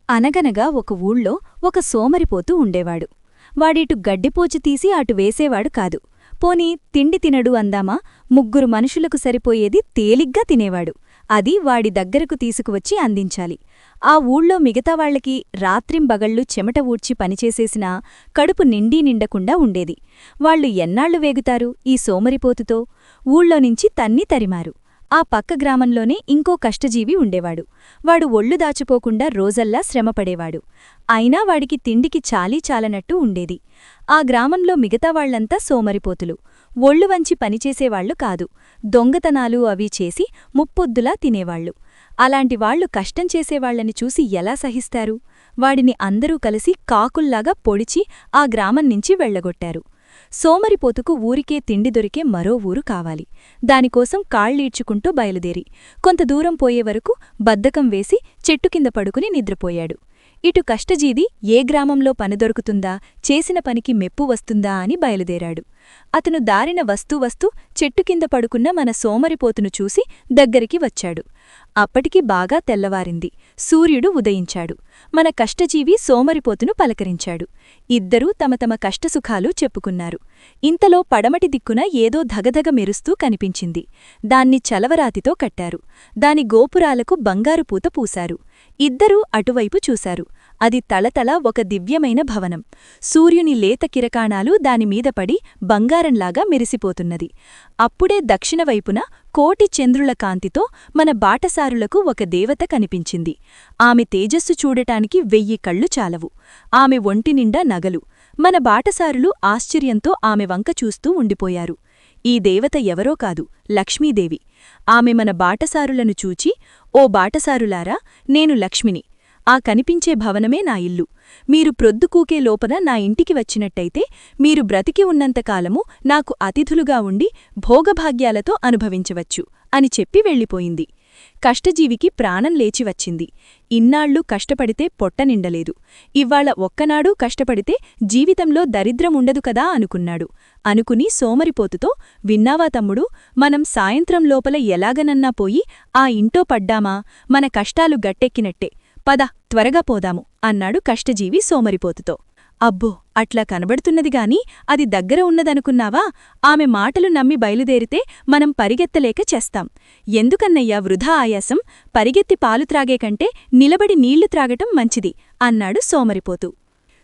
అనగనగా ఒక ఊళ్ళో ఒక సోమరిపోతూ ఉండేవాడు. వాడిటు గడ్డిపోచు తీసి అటు వేసేవాడు కాదు. పోనీ తిండి తినడు అందామా, ముగ్గురు మనుషులకు సరిపోయేది తేలిగ్గా తినేవాడు. అది వాడి దగ్గరకు తీసుకువచ్చి అందించాలి. ఆ ఊళ్ళో మిగతావాళ్లకి రాత్రింబగళ్ళు చెమట ఊడ్చి పనిచేసేసినా కడుపు నిండకుండా ఉండేది. వాళ్లు ఎన్నాళ్లు వేగుతారు ఈ సోమరిపోతుతో? ఊళ్ళోనించి తన్ని తరిమారు. ఆ పక్క గ్రామంలోనే ఇంకో కష్టజీవి ఉండేవాడు. వాడు ఒళ్ళు దాచుపోకుండా రోజల్లా శ్రమపడేవాడు. అయినా వాడికి తిండికి చాలనట్టు ఉండేది. ఆ గ్రామంలో మిగతావాళ్లంతా సోమరిపోతులు. ఒళ్ళు వంచి పనిచేసేవాళ్లు కాదు. దొంగతనాలు అవి చేసి ముప్పొద్దులా తినేవాళ్లు. అలాంటి వాళ్లు కష్టం చేసేవాళ్లని చూసి ఎలా సహిస్తారు? వాడిని అందరూ కలిసి కాకుల్లాగా పొడిచి ఆ గ్రామం నుంచి వెళ్లగొట్టారు. సోమరిపోతుకు ఊరికే తిండి దొరికే మరో ఊరు కావాలి. దానికోసం కాళ్ళీడ్చుకుంటూ బయలుదేరి కొంత దూరం పోయేవరకు బద్ధకం వేసి చెట్టుకింద పడుకుని నిద్రపోయాడు. ఇటు కష్టజీవి ఏ గ్రామంలో పని దొరుకుతుందా, చేసిన పనికి మెప్పు వస్తుందా అని బయలుదేరాడు. అతను దారిన వస్తూ చెట్టుకింద పడుకున్న మన సోమరిపోతును చూసి దగ్గరికి వచ్చాడు. అప్పటికి బాగా తెల్లవారింది. సూర్యుడు ఉదయించాడు. మన కష్టజీవి సోమరిపోతును పలకరించాడు. ఇద్దరూ తమ కష్టసుఖాలు చెప్పుకున్నారు. ఇంతలో పడమటి దిక్కున ఏదో ధగధగ మెరుస్తూ కనిపించింది. దాన్ని చలవరాతితో కట్టారు. దాని గోపురాలకు బంగారు పూత పూశారు. ఇద్దరూ అటువైపు చూశారు. అది తళతళ ఒక దివ్యమైన భవనం. సూర్యుని లేత కిరకాణాలు దానిమీద పడి బంగారంలాగా మెరిసిపోతున్నది. అప్పుడే దక్షిణవైపున కోటి చంద్రుల కాంతితో మన బాటసారులకు ఒక దేవత కనిపించింది. ఆమె తేజస్సు చూడటానికి 1000 కళ్ళు చాలవు. ఆమె ఒంటినిండా నగలు. మన బాటసారులు ఆశ్చర్యంతో ఆమె వంక చూస్తూ ఉండిపోయారు. ఈ దేవత ఎవరో కాదు, లక్ష్మీదేవి. ఆమె మన బాటసారులను చూచి, ఓ బాటసారులారా, నేను లక్ష్మిని. ఆ కనిపించే భవనమే నా ఇల్లు. మీరు ప్రొద్దుకూకే లోపన నా ఇంటికి వచ్చినట్టయితే మీరు బ్రతికి ఉన్నంతకాలము నాకు అతిథులుగా ఉండి భోగభాగ్యాలతో అనుభవించవచ్చు అని చెప్పి వెళ్ళిపోయింది. కష్టజీవికి ప్రాణం లేచివచ్చింది. ఇన్నాళ్లు కష్టపడితే పొట్టనిండలేదు. ఇవ్వాళ ఒక్కనాడూ కష్టపడితే జీవితంలో దరిద్రముండదు కదా అనుకున్నాడు. అనుకుని సోమరిపోతుతో, విన్నావా తమ్ముడు, మనం సాయంత్రం లోపల ఎలాగనన్నా పోయి ఆ ఇంటో పడ్డామా మన కష్టాలు గట్టెక్కినట్టే. పద, త్వరగా పోదాము అన్నాడు కష్టజీవి సోమరిపోతుతో. అబ్బో, అట్లా కనబడుతున్నదిగాని అది దగ్గర ఉన్నదనుకున్నావా? ఆమె మాటలు నమ్మి బయలుదేరితే మనం పరిగెత్తలేక చేస్తాం. ఎందుకన్నయ్యా వృధా ఆయాసం? పరిగెత్తి పాలు త్రాగే కంటే నిలబడి నీళ్లు త్రాగటం మంచిది అన్నాడు సోమరిపోతు.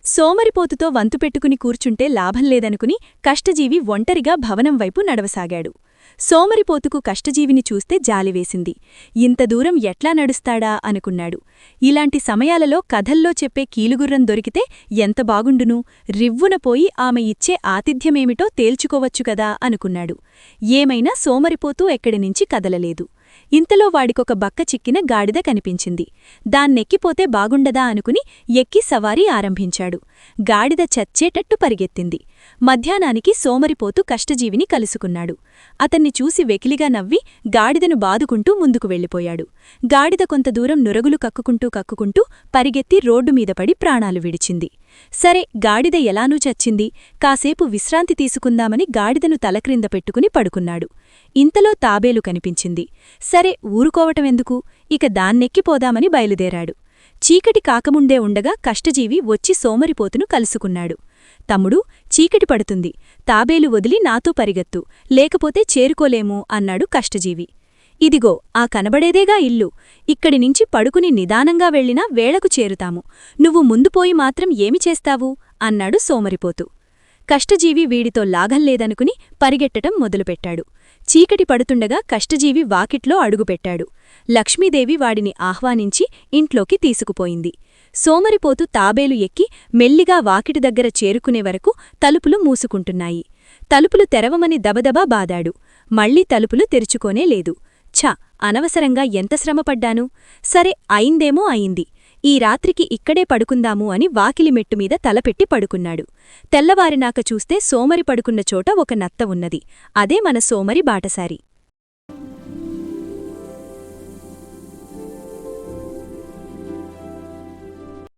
సోమరిపోతుతో వంతుపెట్టుకుని కూర్చుంటే లాభంలేదనుకుని కష్టజీవి ఒంటరిగా భవనం వైపు నడవసాగాడు. సోమరిపోతుకు కష్టజీవిని చూస్తే జాలివేసింది. ఇంత దూరం ఎట్లా నడుస్తాడా అనుకున్నాడు. ఇలాంటి సమయాలలో కథల్లో చెప్పే కీలుగుర్రం దొరికితే ఎంత బాగుండును. రివ్వున పోయి ఆమె ఇచ్చే ఆతిథ్యమేమిటో తేల్చుకోవచ్చు కదా అనుకున్నాడు. ఏమైనా సోమరిపోతూ ఎక్కడినుంచి కదలలేదు. ఇంతలో వాడికొక బక్క చిక్కిన గాడిద కనిపించింది. దాన్నెక్కిపోతే బాగుండదా అనుకుని ఎక్కి సవారీ ఆరంభించాడు. గాడిద చచ్చేటట్టు పరిగెత్తింది. మధ్యాహ్నానికి సోమరిపోతూ కష్టజీవిని కలుసుకున్నాడు. అతన్ని చూసి వెకిలిగా నవ్వి గాడిదను బాదుకుంటూ ముందుకు వెళ్ళిపోయాడు. గాడిద కొంత దూరం నురగులు కక్కుకుంటూ పరిగెత్తి రోడ్డుమీద పడి ప్రాణాలు విడిచింది. సరే, గాడిద ఎలానూ చచ్చింది. కాసేపు విశ్రాంతి తీసుకుందామని గాడిదను తలక్రింద పెట్టుకుని పడుకున్నాడు. ఇంతలో తాబేలు కనిపించింది. సరే, ఊరుకోవటమెందుకు, ఇక దాన్నెక్కిపోదామని బయలుదేరాడు. చీకటి కాకముందే ఉండగా కష్టజీవి వచ్చి సోమరిపోతును కలుసుకున్నాడు. తమ్ముడు, చీకటి పడుతుంది. తాబేలు వదిలి నాతో పరిగెత్తు, లేకపోతే చేరుకోలేము అన్నాడు కష్టజీవి. ఇదిగో ఆ కనబడేదేగా ఇల్లు. ఇక్కడినుంచి పడుకుని నిదానంగా వెళ్లినా వేళకు చేరుతాము. నువ్వు ముందుపోయి మాత్రం ఏమి చేస్తావు అన్నాడు సోమరిపోతు. కష్టజీవి వీడితో లాగంలేదనుకుని పరిగెట్టటం మొదలుపెట్టాడు. చీకటి పడుతుండగా కష్టజీవి వాకిట్లో అడుగుపెట్టాడు. లక్ష్మీదేవి వాడిని ఆహ్వానించి ఇంట్లోకి తీసుకుపోయింది. సోమరిపోతు తాబేలు ఎక్కి మెల్లిగా వాకిటి దగ్గర చేరుకునే వరకు తలుపులు మూసుకుంటున్నాయి. తలుపులు తెరవమని దబదబా బాదాడు. మళ్లీ తలుపులు తెరుచుకోనే లేదు. ఛ, అనవసరంగా ఎంత శ్రమపడ్డాను. సరే, అయిందేమో అయింది. ఈ రాత్రికి ఇక్కడే పడుకుందాము అని వాకిలి మెట్టుమీద తలపెట్టి పడుకున్నాడు. తెల్లవారినాక చూస్తే సోమరి పడుకున్న చోట ఒక నత్త ఉన్నది. అదే మన సోమరి బాటసారి.